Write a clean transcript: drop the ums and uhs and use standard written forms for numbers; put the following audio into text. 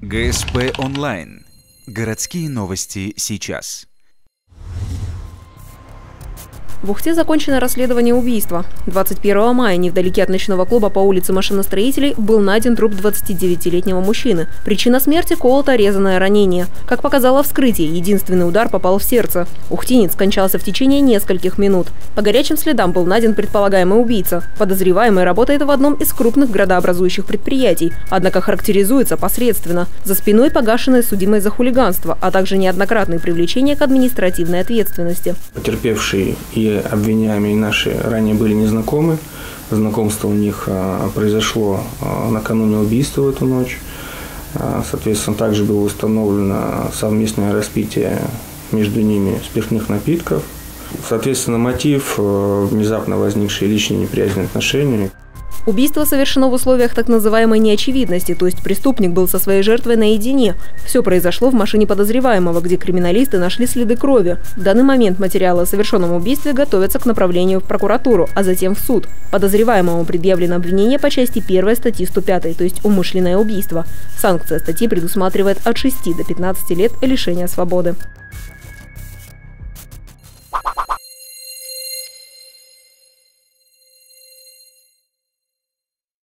ГСП онлайн. Городские новости сейчас. В Ухте закончено расследование убийства. 21 мая невдалеке от ночного клуба по улице Машиностроителей был найден труп 29-летнего мужчины. Причина смерти – колото-резанное ранение. Как показало вскрытие, единственный удар попал в сердце. Ухтинец скончался в течение нескольких минут. По горячим следам был найден предполагаемый убийца. Подозреваемый работает в одном из крупных градообразующих предприятий, однако характеризуется посредственно. За спиной погашенное судимое за хулиганство, а также неоднократные привлечения к административной ответственности. Потерпевший и обвиняемые наши ранее были незнакомы. Знакомство у них произошло накануне убийства в эту ночь. Соответственно, также было установлено совместное распитие между ними спиртных напитков. Соответственно, мотив – внезапно возникшие личные неприязненные отношения. Убийство совершено в условиях так называемой неочевидности, то есть преступник был со своей жертвой наедине. Все произошло в машине подозреваемого, где криминалисты нашли следы крови. В данный момент материалы о совершенном убийстве готовятся к направлению в прокуратуру, а затем в суд. Подозреваемому предъявлено обвинение по части 1 статьи 105, то есть умышленное убийство. Санкция статьи предусматривает от 6 до 15 лет лишения свободы.